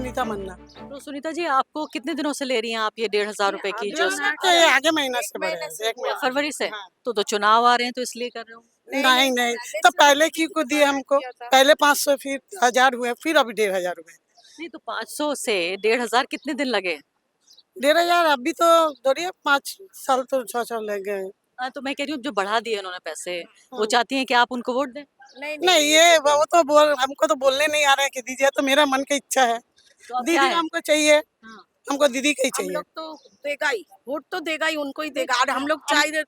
सुनीता मन्ना। तो सुनीता जी, आपको कितने दिनों से ले रही हैं आप ये 1,500 रुपए की जो ये आगे महीना से बढ़े हैं, एक महीना फरवरी से? हाँ। तो चुनाव आ रहे हैं तो इसलिए कर रहे हो? नहीं नहीं, तो पहले की को दिए हमको, पहले 500 फिर 1000 हुए, फिर अभी 1500 हुए। नहीं तो 500 से 1,500 कितने दिन लगे? 1500 अभी तो दौड़िए 5 साल तो 6 साल लग गए। हाँ, तो मैं कह रही हूँ जो बढ़ा दिए उन्होंने पैसे, वो हाँ। चाहती हैं कि आप उनको वोट दें? नहीं ये वो तो बोल हमको तो बोलने नहीं आ रहा है कि दीजिए, तो मेरा मन की इच्छा है, तो अब क्या दीदी है? हमको चाहिए, हाँ। हमको दीदी का ही हम चाहिए। लोग तो देगा ही, वोट तो देगा ही, उनको ही देगा। और हम लोग चाहिए,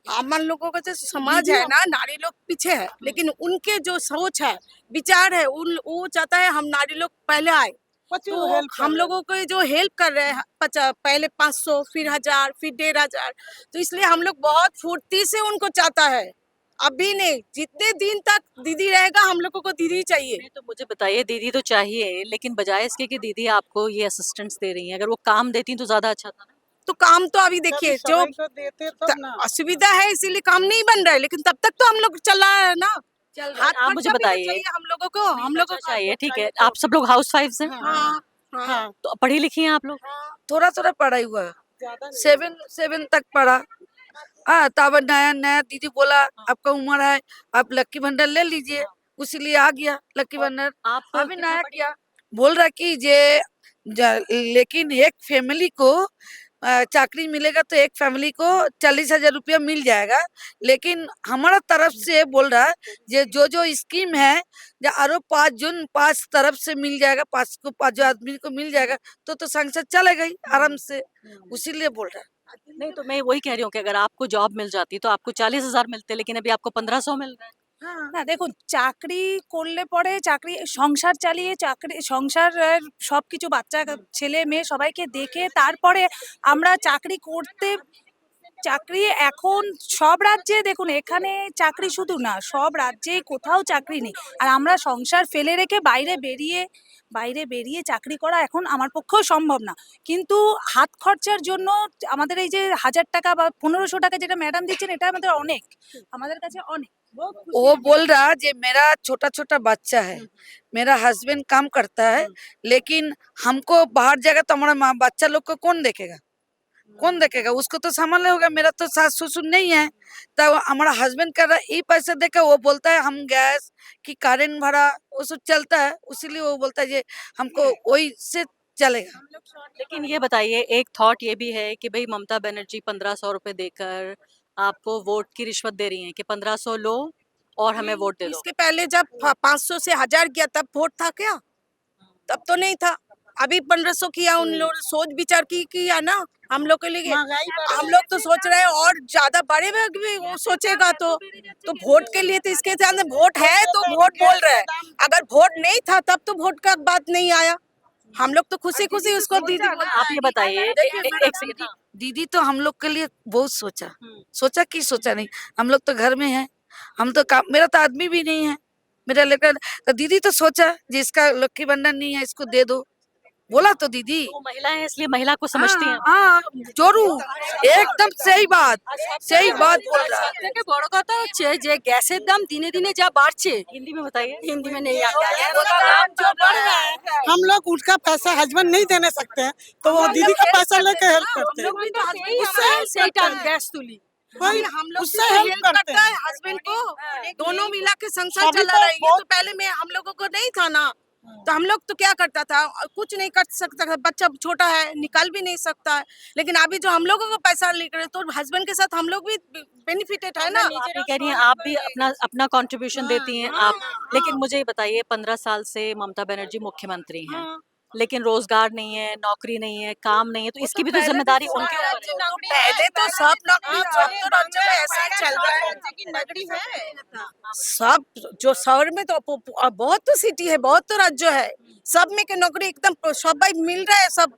हम लोगों का जो समाज है ना, नारी लोग पीछे है, लेकिन उनके जो सोच है, विचार है, उन वो चाहता है हम नारी लोग पहले आए। तो हम लोगों को जो हेल्प कर रहे हैं, पहले 500 फिर 1000 फिर 1500, तो इसलिए हम लोग बहुत फुर्ती से उनको चाहता है। अभी नहीं, जितने दिन तक दीदी रहेगा हम लोगों को दीदी चाहिए। नहीं तो मुझे बताइए, दीदी तो चाहिए, लेकिन बजाय इसके कि दीदी आपको ये असिस्टेंस दे रही हैं, अगर वो काम देती तो ज्यादा अच्छा था ना? तो काम तो अभी देखिए जो तो देते तब ना। असुविधा है, इसीलिए काम नहीं बन रहा है, लेकिन तब तक तो हम लोग चला है ना। हाथ आप मुझे खर्चा भी तो बताइए, चाहिए हम लोगों को, हम लोगों को चाहिए, ठीक है, आप सब लोग हाउस वाइफ्स हैं? हाँ हाँ, तो पढ़ी लिखी हैं आप लोग? थोड़ा थोड़ा पढ़ाई हुआ है, 7 तक पढ़ा। हाँ, तब नया नया दीदी बोला आपका उम्र है, आप लक्की भंडार ले लीजिए, उसीलिए आ गया लक्की भंडार। आप अभी कितना नया पढ़ी? किया, बोल रहा कि लेकिन एक फैमिली को चाकरी मिलेगा तो एक फैमिली को 40,000 रुपया मिल जाएगा, लेकिन हमारा तरफ से बोल रहा है जो स्कीम है, जो आरो 5 तरफ से मिल जाएगा, 5 जो आदमी को मिल जाएगा, तो संसद चलेगा ही आराम से, उसीलिए बोल रहा है। नहीं तो मैं वही कह रही हूँ कि अगर आपको जॉब मिल जाती तो आपको 40,000 मिलते, लेकिन अभी आपको 1,500 मिल रहे हैं। না দেখুন, চাকরি করলে পরে চাকরি সংসার চালিয়ে চাকরি সংসার সবকিছু বাচ্চা ছেলে মেয়ে সবাইকে দেখে তারপরে আমরা চাকরি করতে চাকরি এখন সব রাজ্যে দেখুন, এখানে চাকরি শুধু না, সব রাজ্যেই কোথাও চাকরি নেই। আর আমরা সংসার ফেলে রেখে বাইরে বেরিয়ে চাকরি করা এখন আমার পক্ষেও সম্ভব না। কিন্তু হাত খরচার জন্য আমাদের এই যে 1,000 টাকা বা 1,500 টাকা যেটা ম্যাডাম দিচ্ছেন, এটা আমাদের কাছে অনেক। वो बोल रहा जे मेरा छोटा छोटा बच्चा है, मेरा हस्बैंड काम करता है, लेकिन हमको बाहर जाएगा तो हमारा बच्चा लोग को कौन देखेगा, कौन देखेगा, उसको तो संभालना होगा। मेरा तो सास ससुर नहीं है, तो हमारा हस्बैंड कर रहा है, ये पैसे देकर वो बोलता है हम गैस की करेंट भरा वो सब चलता है, उसीलिए वो बोलता है जे हमको वही से चलेगा। लेकिन ये बताइए, एक थॉट ये भी है कि भाई ममता बनर्जी 1,500 रुपए देकर आपको वोट की रिश्वत दे रही हैं कि 1,500 लो और हमें वोट दे दो। इसके पहले जब 500 से 1000 किया तब वोट था क्या? तब तो नहीं था। अभी 1500 किया, उन लोग सोच विचार की किया ना हम लोग के लिए। हम लोग तो सोच रहे हैं और ज्यादा बड़े भी वो सोचेगा तो वोट के लिए तो इसके सामने वोट है तो वोट बोल रहे हैं। अगर वोट नहीं था तब तो वोट का बात नहीं आया। हम लोग तो खुशी खुशी उसको दीदी। आप ये बताइए, एक सेकंड, हाँ। दीदी तो हम लोग के लिए बहुत सोचा, सोचा कि सोचा नहीं, हम लोग तो घर में हैं, हम तो काम, मेरा तो आदमी भी नहीं है, मेरा लेकर तो दीदी तो सोचा जिसका लक्की भंडार नहीं है इसको दे दो, बोला तो दीदी। वो महिला है इसलिए महिला को समझती हैं। हाँ जरूर, एकदम सही बात बोल रहा है। থেকে বড় কথা হচ্ছে যে গ্যাসের দাম দিনে দিনে যা বাড়ছে, हिंदी में बताइए। हिंदी में नहीं आता है, उसका दाम जो बढ़ रहा है। हम लोग उसका पैसा हस्बैंड नहीं देने सकते हैं, तो वो दीदी का पैसा लेके हेल्प करते हैं। हम लोग भी तो उससे সেইটা গ্যাস তুলি। वही हम लोग उससे भी हेल्प हेल्प करते करता हैं। है हस्बैंड को, दोनों मिला के संसार अभी चला तो रहा है। ये तो बहुत- पहले में हम लोगों को नहीं था ना, तो हम लोग तो क्या करता था, कुछ नहीं कर सकता था, बच्चा छोटा है निकाल भी नहीं सकता है, लेकिन अभी जो हम लोगों को पैसा लेकर तो हस्बैंड के साथ हम लोग भी बेनिफिटेड है ना। आप ये कह रही हैं आप भी अपना अपना कंट्रीब्यूशन देती हैं आप, लेकिन मुझे ये बताइए, 15 साल से ममता बनर्जी मुख्यमंत्री हैं, लेकिन रोजगार नहीं है, नौकरी नहीं है, काम नहीं है, तो इसकी भी तो जिम्मेदारी उनके ऊपर है। पहले तो सब राज्यों में ऐसा ही चल रहा है। सब जो शहर में तो बहुत तो सिटी है, बहुत तो राज्य है, सब में के नौकरी एकदम सब भाई मिल रहा है, सब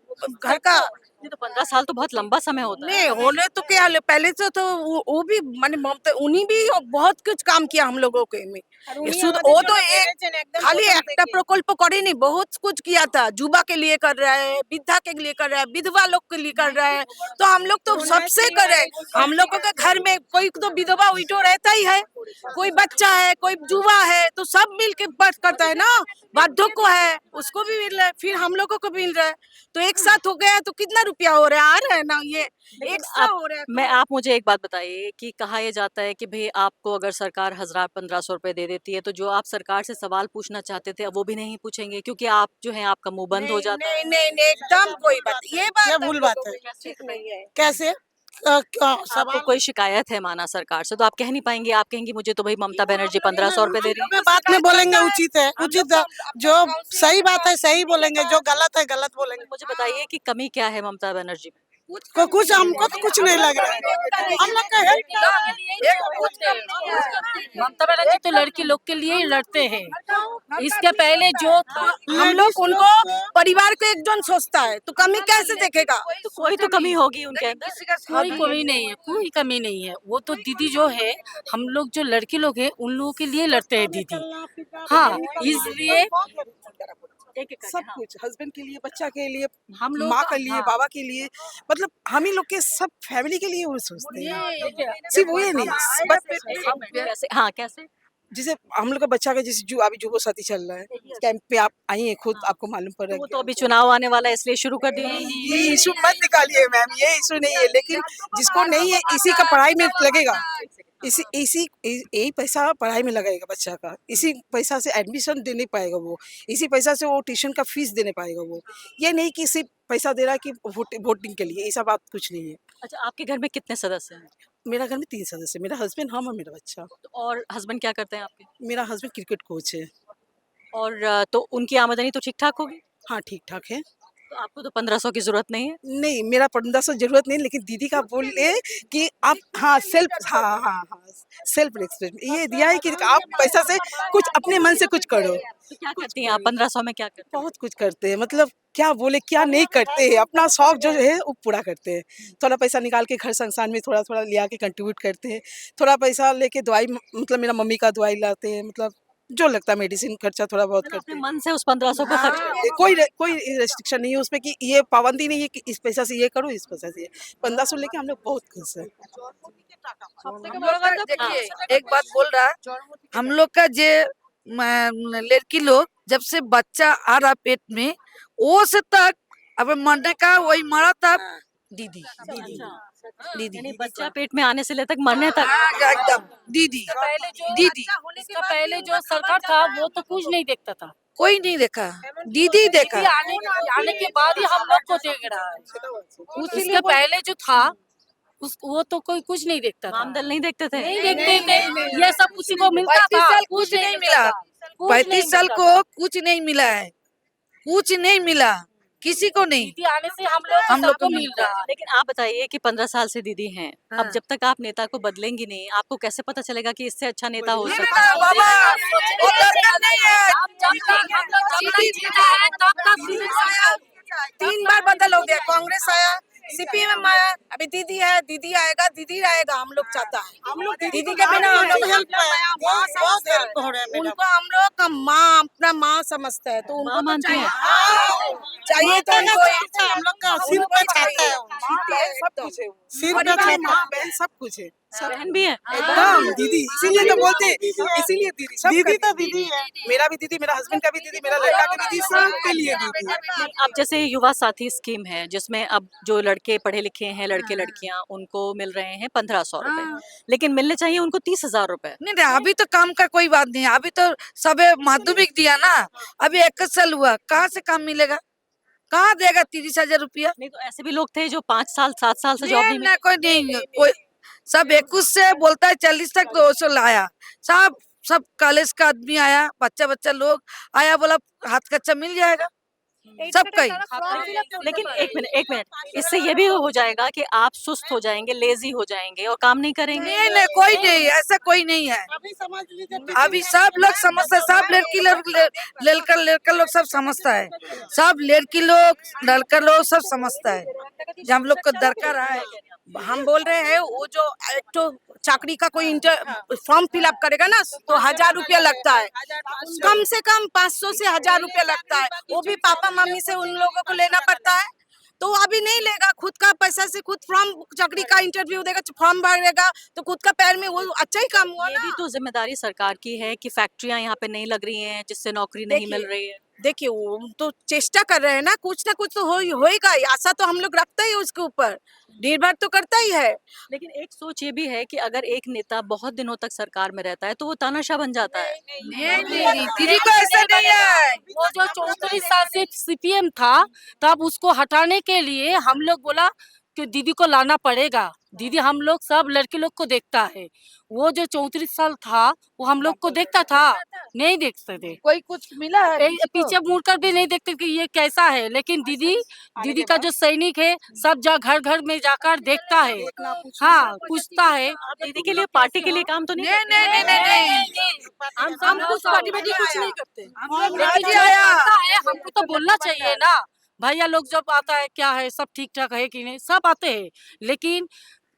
घर का ये तो 15 साल तो बहुत लंबा समय होता है। नहीं होने तो क्या पहले से तो वो भी माने ममता उन्हीं भी बहुत कुछ काम किया हम लोगों के में वो तो एक खाली একটা প্রকল্প করেনি बहुत कुछ किया था युवा के लिए कर रहा है वृद्धा के लिए कर रहा है विधवा लोग के लिए कर रहा है तो हम लोग तो सबसे कर रहे हैं हम लोगों के घर में कोई तो विधवा विडो रहता ही है कोई बच्चा है कोई युवा है तो सब मिल के बात करता है ना वार्धों को है उसको भी मिल रहा है फिर हम लोगों को मिल रहा है तो एक साथ हो गया तो कितना रुपया हो रहा है आ रहा है ना ये एक साथ हो रहा है मैं आप मुझे एक बात बताइए कि कहा यह जाता है कि भाई आपको अगर सरकार 1000-1500 रुपए दे देती है तो जो आप सरकार से सवाल पूछना चाहते थे वो भी नहीं पूछेंगे क्योंकि आप जो है आपका मुंह बंद हो जाता है। नहीं एकदम कोई बात ये ये भूल बात है। ठीक नहीं है कैसे आपको कोई शिकायत है माना सरकार से तो आप कह नहीं पाएंगे, आप कहेंगे मुझे तो भाई ममता बनर्जी 1500 रुपए दे रही है। बात में बोलेंगे उचित है उचित है। जो सही बात है सही बोलेंगे जो गलत है गलत बोलेंगे। मुझे बताइए कि कमी क्या है ममता बनर्जी में? को कुछ हमको तो कुछ नहीं लग रहा है हम लोग का ममता बनर्जी तो लड़की लोग के लिए ही लड़ते हैं। इसके पहले जो था हम लोग उनको परिवार को एकजन सोचता है तो कमी कैसे देखेगा तो कोई तो कमी होगी उनके अंदर। कोई कमी नहीं है, कोई कमी नहीं है। वो तो दीदी जो है हम लोग जो लड़की लोग हैं उन लोगों के लिए लड़ते हैं दीदी। हाँ इसलिए सब कुछ हस्बैंड के लिए बच्चा के लिए हम लोग माँ के लिए बाबा के लिए मतलब हम ही लोग के सब फैमिली के लिए वो सोचते हैं सिर्फ वो ही नहीं बस कैसे? हाँ कैसे? जैसे हम लोग का बच्चा का जैसे जो अभी जुगो साथी चल रहा है कैंप पे आप आई हैं खुद आपको मालूम पड़ रहा वो है तो अभी चुनाव आने वाला है इसलिए शुरू कर दिया। ये इशू मत निकालिए मैम ये इशू नहीं है लेकिन जिसको नहीं है इसी का पढ़ाई में लगेगा इसी यही पैसा पढ़ाई में लगाएगा बच्चा का इसी पैसा से एडमिशन देने पाएगा वो इसी पैसा से वो ट्यूशन का फीस देने पाएगा वो ये नहीं कि सिर्फ पैसा दे रहा है कि वोटिंग के लिए ऐसा बात कुछ नहीं है। अच्छा आपके घर में कितने सदस्य हैं? मेरा घर में 3 सदस्य मेरा हस्बैंड हम और मेरा बच्चा। और हस्बैंड क्या करते हैं आपके? मेरा हस्बैंड क्रिकेट कोच है। और तो उनकी आमदनी तो ठीक ठाक होगी? हाँ ठीक ठाक है। तो आपको तो 1500 की जरूरत नहीं है? नहीं मेरा 1500 जरूरत नहीं लेकिन दीदी का बोले कि आप हाँ सेल्फ रिस्पेक्ट ये दिया है कि आप पैसा से कुछ अपने मन से कुछ करो। तो क्या करती हैं आप 1500 में? क्या करती हैं? बहुत कुछ करते हैं मतलब क्या बोले क्या नहीं करते हैं अपना शौक जो है वो पूरा करते हैं। थोड़ा पैसा निकाल के घर संसार में थोड़ा थोड़ा लिया के कंट्रीब्यूट करते हैं। थोड़ा पैसा लेके दवाई मतलब मेरा मम्मी का दवाई लाते हैं मतलब जो लगता है मेडिसिन खर्चा थोड़ा बहुत मतलब करते अपने हैं। मन से उस 1500 को खर्च करते हैं। कोई रेस्ट्रिक्शन नहीं है उसमें कि ये पाबंदी नहीं है कि इस पैसा से ये करो इस पैसा से 1500 लेके हम लोग बहुत खुश हैं। देखिए एक बात बोल रहा है हम लोग का जे लड़की लोग जब से बच्चा आ रहा पेट में वो से तक अब मरने का वही मरा था दीदी यानी बच्चा पेट में आने से ले तक मरने तक। एकदम दीदी दीदी इसका पहले जो सरकार था वो तो कुछ नहीं देखता था। कोई नहीं देखा दीदी देखा आने के बाद ही हम लोग को देख रहा है। उसके पहले जो था वो तो कोई कुछ नहीं देखता था। आमदन नहीं देखते थे? नहीं देखते थे। ये सब उसी को मिलता 35 था। साल कुछ नहीं मिला 35 साल को कुछ नहीं मिला है कुछ नहीं मिला किसी को नहीं दीदी आने से हम लोग को मिल रहा है। लेकिन आप बताइए कि 15 साल से दीदी हैं अब हाँ। जब तक आप नेता को बदलेंगी नहीं आपको कैसे पता चलेगा कि इससे अच्छा नेता हो नहीं सकता ना है? बाबा वो दरकार नहीं है जब तक हम लोग दीदी जीता है तब तक 3 बार बदल हो गया कांग्रेस आया सीपीएम आया अभी दीदी है दीदी आएगा हम लोग चाहता है हम लोग दीदी के बिना हम लोग बहुत हेल्प हो रहा है मैडम। उनको हम लोग का माँ अपना माँ समझता है तो माँ उनको तो मानते हैं? चाहिए तो उनको हम लोग का सिर पे छाता है सब कुछ है सिर पे परिवार, छाता माँ बहन सब कुछ है बहन भी है? एकदम दीदी इसीलिए तो बोलते हैं इसीलिए दीदी सब दीदी तो करते हैं। दीदी है। मेरा भी दीदी मेरा हस्बैंड का भी दीदी मेरा लड़का का भी दीदी सबके लिए दीदी। अब जैसे युवा साथी स्कीम है जिसमें अब जो लड़के पढ़े लिखे हैं लड़के लड़कियां उनको मिल रहे हैं 1500 रुपए लेकिन मिलने चाहिए उनको 30,000 रुपए। नहीं नहीं अभी तो काम का कोई बात नहीं अभी तो सबे माध्यमिक दिया ना अभी 21 साल हुआ कहाँ से काम मिलेगा कहाँ देगा 30,000 रुपया नहीं तो ऐसे भी लोग थे जो 5 साल 7 साल से जॉब नहीं ना कोई नहीं कोई सब 21 से बोलता है 40 तक तो उसको लाया सब कॉलेज का आदमी आया बच्चा लोग आया बोला हाथ कच्चा मिल जाएगा सबका ही। लेकिन एक मिनट इससे ये भी हो जाएगा कि आप सुस्त हो जाएंगे लेजी हो जाएंगे और काम नहीं करेंगे। नहीं नहीं कोई नहीं ऐसा कोई नहीं है अभी समझ लीजिए अभी सब लोग समझता है सब लड़की लोग लड़का लोग सब समझता है सब लड़की लोग लड़का लोग सब समझता है। जो हम लोग को दरकार है। हम बोल रहे हैं वो जो एक तो चाकरी का कोई फॉर्म फिलअप करेगा ना तो 1000 रुपया लगता है, कम से कम 500 से 1000 रुपया लगता है, वो भी पापा मम्मी से उन लोगों को लेना पड़ता है। तो वो अभी नहीं लेगा, खुद का पैसा से खुद फॉर्म चाकरी का इंटरव्यू देगा, फॉर्म भरेगा तो खुद का पैर में वो अच्छा ही काम हुआ ये भी ना। तो जिम्मेदारी सरकार की है कि फैक्ट्रियां यहाँ पे नहीं लग रही हैं जिससे नौकरी नहीं मिल रही है। देखिए वो तो चेष्टा कर रहे हैं ना, कुछ ना कुछ तो होएगा ही, आशा तो हम लोग रखते ही उसके ऊपर, निर्भर तो करता ही है। लेकिन एक सोच ये भी है कि अगर एक नेता बहुत दिनों तक सरकार में रहता है तो वो तानाशाह बन जाता है। दीदी को ऐसा नहीं है। वो जो 34 साल से सीपीएम था, तब उसको हटाने के लिए हम लोग बोला कि दीदी को लाना पड़ेगा। दीदी हम लोग सब लड़के लोग को देखता है। वो जो 34 साल था वो हम लोग को देखता था, नहीं देखते थे। कोई कुछ मिला है पीछे मुड़कर भी नहीं देखते कि ये कैसा है। लेकिन दीदी का जो सैनिक है सब घर घर में जाकर देखता है, हाँ पूछता है। आप दीदी के लिए पार्टी के लिए काम तो नहीं करते? हम कुछ पार्टी में कुछ नहीं करते। राजी लेकिन आया। आता है हमको तो बोलना चाहिए ना। भैया लोग जब आता है क्या है, सब ठीक ठाक है कि नहीं, सब आते हैं। लेकिन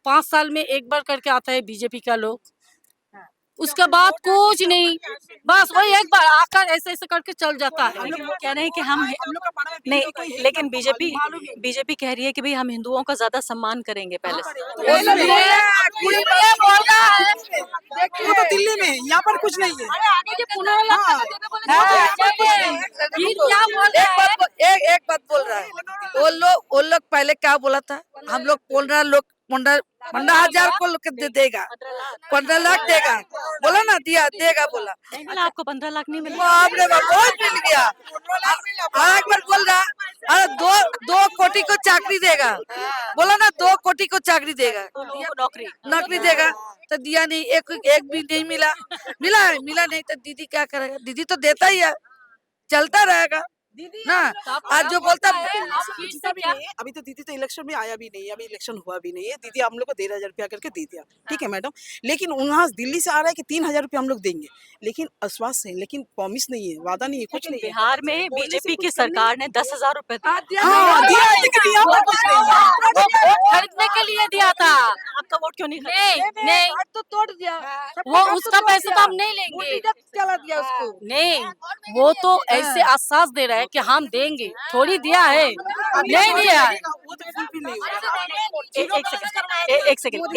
5 साल में एक बार करके आता है बीजेपी का लोग, उसके बाद कुछ नहीं, बस वही एक बार आकर ऐसे ऐसे करके चल जाता है। लेकिन वो कह रहे हैं कि हम नहीं, लेकिन बीजेपी कह रही है कि भाई हम हिंदुओं का ज्यादा सम्मान करेंगे पहले से। वो सब बोल रहा है, कुछ नहीं बोल रहा है। वो तो दिल्ली में, यहाँ पर कुछ नहीं है। एक बात बोल रहा है, वो लोग पहले क्या बोला था, हम लोग 15,000 को देगा, 15 लाख देगा, बोला ना, देगा बोला। नहीं मिला आपको? 15 लाख नहीं मिला? बाप रे बाप, बहुत मिल गया। एक बार बोल रहा, अरे 2 कोटी को चाकरी देगा, बोला ना 2 कोटी को चाकरी देगा, तो लोगों को नौकरी देगा, तो दिया नहीं, एक भी नहीं मिला। मिला नहीं तो दीदी क्या करेगा? दीदी तो देता ही है, चलता रहेगा ना। आज जो बोलता है अभी तो दीदी तो इलेक्शन में आया भी नहीं है, अभी इलेक्शन हुआ भी नहीं है। दीदी हम लोग को 13,000 रुपया करके दे दिया, ठीक है मैडम। लेकिन वहाँ दिल्ली से आ रहा है कि 3,000 रुपया हम लोग देंगे, लेकिन आश्वास है, लेकिन प्रॉमिस नहीं है, वादा नहीं है, कुछ नहीं है। बिहार में बीजेपी की सरकार ने 10,000 रुपए दिए। हाँ दिया है, लेकिन यहाँ पर कुछ नहीं है। वोट खरीदने के लिए दिया था। आपका वोट क्यों नहीं खरीदा? नहीं, तो तोड़ दिया, वो उसका पैसा तो हम नहीं लेंगे। चला दिया उसको। नहीं, वो तो ऐसे आश्वास दे रहा है कि हम देंगे, थोड़ी दिया है, नहीं दिया है। वो तो फुलफिल नहीं हो रहा। एक सेकंड,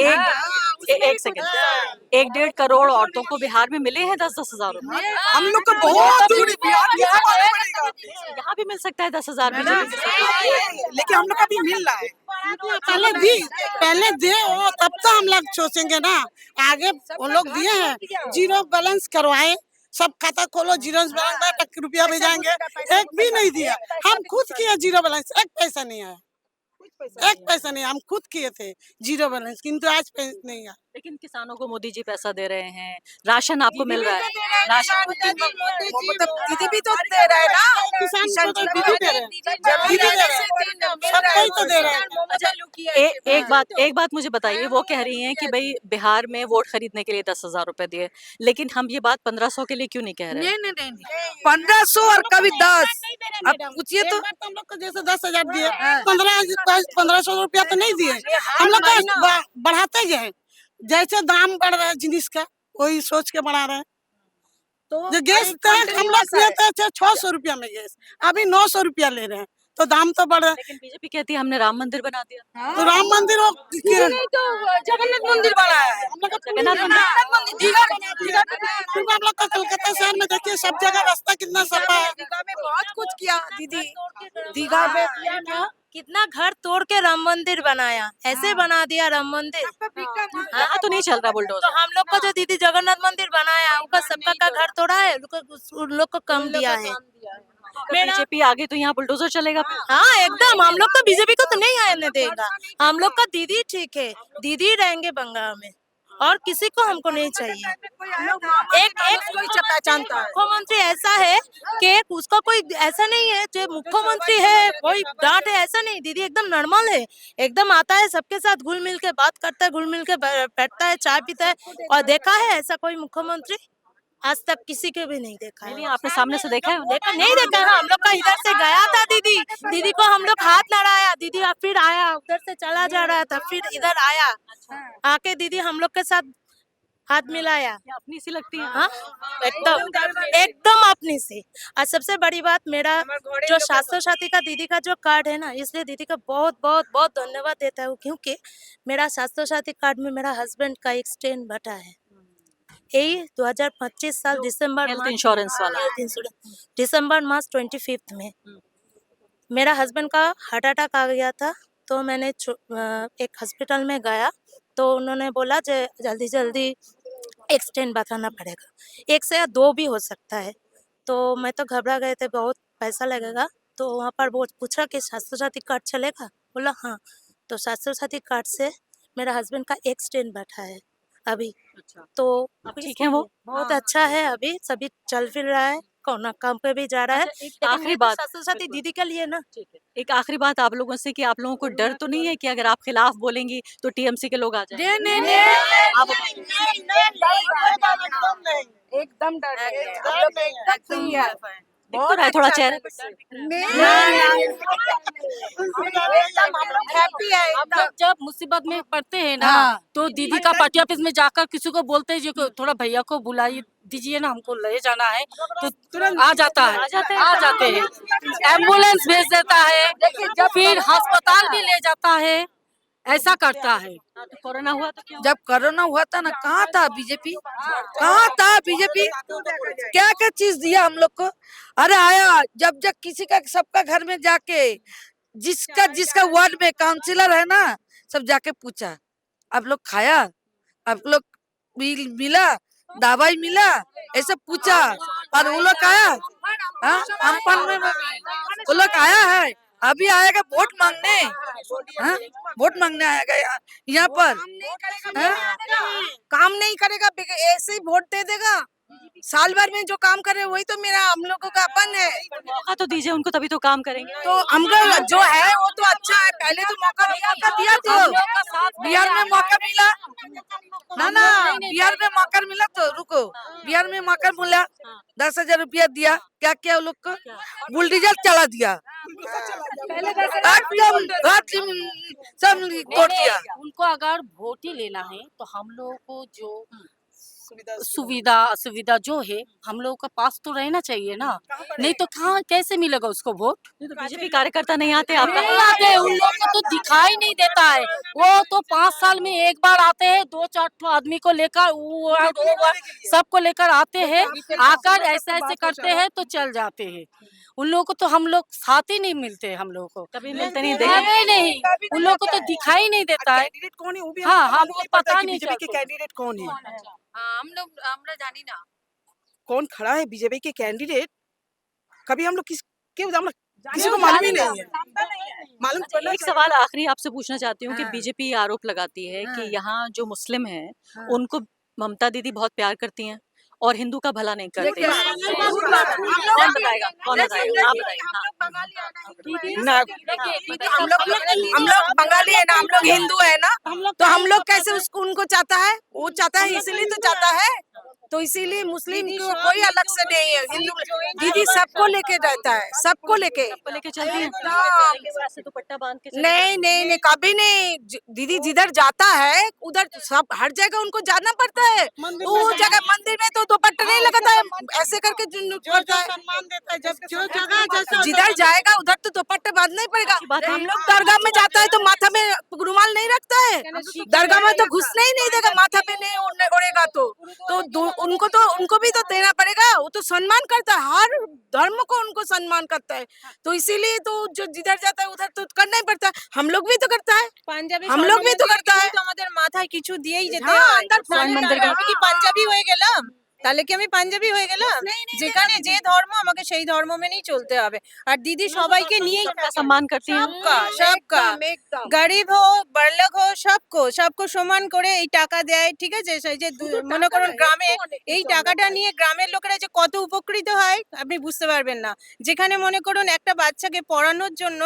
1-1.5 करोड़ औरतों को बिहार में मिले हैं 10-10 हजार रुपए। हम लोग को बहुत दूरी बिहार में जाना पड़ेगा, यहाँ भी मिल सकता है 10,000 बीजेपी की सरकार। लेकिन हम लोग का भी मिल रहा है। पहले दे वो, तब तो हम लोग सोचेंगे ना। आगे वो लोग दिए हैं, जीरो बैलेंस करवाए, सब खाता खोलो, जीरो बैलेंस रुपया भेजाएंगे, एक भी नहीं दिया। हम खुद किए जीरो बैलेंस, एक पैसा नहीं आया, एक पैसा नहीं, हम खुद किए थे जीरो बैलेंस, किंतु आज पैसा नहीं आया। लेकिन किसानों को मोदी जी पैसा दे रहे हैं, राशन आपको मिल रहा है, राशन मतलब दीदी भी तो दे रहे हैं ना, किसान को तो दीदी दे रहे हैं, दीदी दे रहे हैं, सबको ही तो दे रहे हैं। एक बात मुझे बताइए, वो कह रही हैं कि भाई बिहार में वोट खरीदने के लिए 10,000 रुपए दिए, लेकिन हम ये बात 1500 के लिए क्यों नहीं कह रहे? नहीं 1500 और कभी 10। अब पूछिए तो हम लोग को जैसे 10,000 दिए, 1500 रुपया तो नहीं दिए, हम लोग को बढ़ाते गए, जैसे दाम बढ़ रहा है जिनिस का, वही सोच के बढ़ा रहे हैं। तो जो गैस टैक्स हम लोग लेते थे 600 रुपया में गैस, अभी 900 रुपया ले रहे हैं, तो दाम तो बढ़ रहा है। लेकिन बीजेपी कहती है हमने राम मंदिर बना दिया। तो राम मंदिर हो, जगन्नाथ मंदिर बना है। जगन्नाथ मंदिर हम लोग का कलकत्ता शहर में देखिए, सब जगह रास्ता कितना सफा है। दीघा में बहुत कुछ किया दीदी, दीघा में कितना घर तोड़ के राम मंदिर बनाया, ऐसे बना दिया राम मंदिर। यहाँ तो नहीं चल रहा तो बुलडोजर। हम लोग को जो दीदी जगन्नाथ मंदिर बनाया, उनका सबका का घर तोड़ा है, उन लोग को कम दिया है। बीजेपी आगे तो यहाँ बुलडोजर चलेगा फिर। हाँ एकदम, हम लोग तो बीजेपी को तो नहीं आने देगा। हम लोग का दीदी ठीक है, दीदी रहेंगे बंगाल में, और किसी को हमको नहीं चाहिए। एक कोई पहचानता है। मुख्यमंत्री ऐसा है कि उसका कोई ऐसा नहीं है जो मुख्यमंत्री है कोई डांट है, ऐसा नहीं। दीदी एकदम नॉर्मल है, एकदम आता है सबके साथ घुल मिल के बात करता है, घुल मिल के बैठता है, चाय पीता है। और देखा है ऐसा कोई मुख्यमंत्री? आज तक किसी के भी नहीं देखा है। नहीं, आपने सामने से देखा है? नहीं देखा है। हम लोग का इधर से गया था दीदी, दीदी को हम लोग हाथ लड़ाया, दीदी फिर आया, उधर से चला जा रहा था, फिर इधर आया, आके दीदी हम लोग के साथ हाथ मिलाया। ये अपनी सी लगती है। हाँ, एकदम एकदम अपनी सी। और सबसे बड़ी बात, मेरा जो स्वास्थ्य साथी का दीदी का जो कार्ड है ना, इसलिए दीदी का बहुत बहुत बहुत धन्यवाद देता हूँ, क्योंकि मेरा स्वास्थ्य साथी कार्ड में मेरा हस्बैंड का एक स्टेन बटा है। यही 2025 साल दिसंबर हेल्थ मार्च- इंश्योरेंस वाला। हेल्थ इंश्योरेंस दिसंबर मार्च 25 में मेरा हस्बैंड का हार्ट अटैक आ गया था। तो मैंने एक हॉस्पिटल में गया, तो उन्होंने बोला जे जल्दी जल्दी एक स्टेन बताना पड़ेगा, 1 से या 2 भी हो सकता है। तो मैं तो घबरा गए थे, बहुत पैसा लगेगा। तो वहाँ पर वो पूछा कि स्वास्थ्य साथी कार्ड चलेगा, बोला हाँ। तो स्वास्थ्य साथी कार्ड से मेरा हस्बैंड का एक स्टेन बैठा है अभी। अच्छा, तो अब अभी ठीक है वो? बहुत अच्छा है, अभी सभी चल फिर रहा है, कोना काम पे भी जा रहा है। अच्छा, एक लेकिन आखिरी ये तो बात, स्वास्थ्य साथी बिल्कुल। दीदी के लिए ना। ठीक है, एक आखिरी बात आप लोगों से कि आप लोगों को डर तो नहीं है कि अगर आप खिलाफ बोलेंगी तो टीएमसी के लोग आ जाएंगे? आप एकदम डर नहीं है। डर नहीं है। नहीं है। दिख तो रहा है थोड़ा चेहरे पे। हम लोग हैप्पी है हम एकदम। लोग जब मुसीबत में पड़ते हैं ना, हाँ। तो दीदी का पार्टी ऑफिस में जाकर किसी को बोलते हैं, जो थोड़ा भैया को बुलाई दीजिए ना, हमको ले जाना है, तो तुरंत आ जाता है, आ जाते हैं, एम्बुलेंस भेज देता है, फिर अस्पताल भी ले जाता है, ऐसा करता है। हाँ, तो कोरोना हुआ तो क्या हुआ? जब कोरोना हुआ था ना, कहाँ था बीजेपी? कहाँ था बीजेपी? क्या क्या चीज दिया हम लोग को? अरे आया जब जब किसी का सबका घर में जाके, जिसका जिसका वार्ड में काउंसिलर है ना, सब जाके पूछा, आप लोग खाया, आप लोग मिला, दवाई मिला, ऐसे पूछा। और वो लोग आया, हाँ, अम्पन में वो लोग आया है, अभी आएगा वोट मांगने, हाँ, वोट मांगने आएगा यहाँ पर, हाँ? काम नहीं करेगा, ऐसे ही वोट दे देगा। साल भर में जो काम करे वही तो मेरा हम लोगों का अपन है। मौका तो दीजिए उनको, तभी तो काम करेंगे। तो हमको जो है वो तो अच्छा है, पहले तो मौका दिया तो बिहार में मौका मिला ना, बिहार में मौका मिला, तो रुको, बिहार में मौका मिला, 10,000 रुपया दिया, क्या क्या वो लोग को बुलडीजर चला दिया, सब तोड़ दिया। उनको अगर वोट ही लेना है तो हम लोगों को जो सुविधा असुविधा जो है हम लोगों का पास तो रहना चाहिए ना, नहीं तो कहाँ कैसे मिलेगा उसको वोट? बीजेपी कार्यकर्ता नहीं आते आप नहीं आते, उन लोगों को तो दिखाई नहीं देता है। वो तो 5 साल में एक बार आते हैं, 2-4 आदमी को लेकर, वो सबको लेकर आते हैं, आकर ऐसे ऐसे करते हैं तो चल जाते हैं। उन लोगों को तो हम लोग साथ ही नहीं मिलते, हम लोगों को कभी मिलते नहीं नहीं, नहीं, उन लोगों को तो दिखाई नहीं देता है। कैंडिडेट कौन है वो भी हाँ, हमको हमको नहीं पता पता कि नहीं बीजेपी के चलता। कैंडिडेट कौन है, हम लोग हमरा जानी ना। कौन खड़ा है बीजेपी के कैंडिडेट, कभी हम लोग किसी को मालूम ही नहीं है, मालूम पड़ना एक सवाल आखिरी आपसे पूछना चाहती हूँ कि हाँ। बीजेपी आरोप लगाती है कि हाँ। यहाँ जो मुस्लिम हैं हाँ। उनको ममता दीदी बहुत प्यार करती हैं और हिंदू का भला नहीं करती। देखिए, कौन बताएगा? कौन बताएगा? आप बताइए। हाँ। ना, हम लोग बंगाली है ना, हम लोग हिंदू है ना, तो हम लोग कैसे उसको उनको चाहता है, वो चाहता है इसीलिए तो चाहता है, तो इसीलिए मुस्लिम को कोई अलग से नहीं है, हिंदू दीदी सबको लेके रहता है, सबको लेके। सबको लेके चलती हैं? एकदम। ऐसे दुपट्टा बांध के चलती नहीं नहीं नहीं, कभी नहीं। दीदी जिधर जाता है उधर सब हर जगह उनको जाना पड़ता है, तो वो जगह मंदिर में तो दुपट्टा नहीं लगाता है, ऐसे करके पड़ता है। सम्मान देता है जब जो जगह जैसा जिधर जाएगा उधर तो दुपट्टा बांधना ही पड़ेगा। बात है। हम लोग दरगाह में जाता है तो माथा में रुमाल नहीं रखता है, दरगाह में तो घुसने ही नहीं देगा, माथा पे नहीं ओढ़ेगा तो उनको भी तो देना पड़ेगा, वो तो सम्मान करता है, हर धर्म को उनको सम्मान करता है, तो इसीलिए तो जो जिधर जाता है उधर तो करना ही पड़ता है। हम लोग भी तो करता है, हम लोग भी तो करता है। আমাদের মাথায় কিছু দিয়েই যেতে হ্যাঁ, হয় আন্দাজ নাহলে মন্দির না, আমি কি পাঞ্জাবি হয়ে গেলাম? তাহলে কি আমি পাঞ্জাবি হয়ে গেলাম? যেখানে যে ধর্ম আমাকে সেই ধর্ম মেনেই চলতে হবে। আর দিদি সবাইকে নিয়েই सबका सम्मान करती हैं। सबका एकदम। গরিব হোক বড়লোক হোক সবকো সমান করে এই টাকা দেয়, ঠিক আছে? সেই যে মনে করুন গ্রামে এই টাকাটা নিয়ে গ্রামের লোকেরা যে কত উপকৃত হয় আপনি বুঝতে পারবেন না। যেখানে মনে করুন একটা বাচ্চাকে পড়ানোর জন্য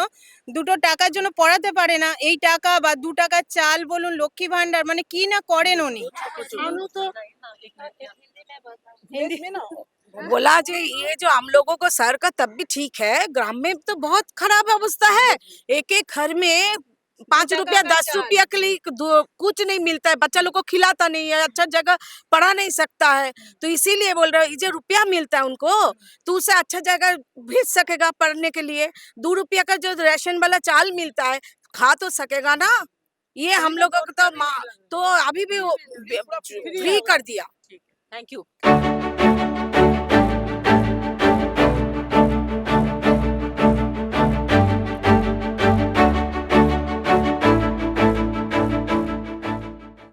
2টো টাকার জন্য পড়াতে পারে না, এই টাকা বা 2 টাকার চাল বলুন, লক্ষ্মী ভান্ডার, মানে কি না করেন উনি। देश में ना बोला जी ये जो हम लोगों को शहर का तब भी ठीक है, ग्राम में तो बहुत खराब अवस्था है। एक एक घर में 5 रुपया 10 रुपया के लिए कुछ नहीं मिलता है, बच्चा लोग को खिलाता नहीं है, अच्छा जगह पढ़ा नहीं सकता है। तो इसीलिए बोल रहे हैं, जो रुपया मिलता है उनको तो उसे अच्छा जगह भेज सकेगा पढ़ने के लिए। 2 रुपया का जो राशन वाला चाल मिलता है खा तो सकेगा ना। ये हम लोगों को तो अभी भी फ्री कर दिया। Thank you.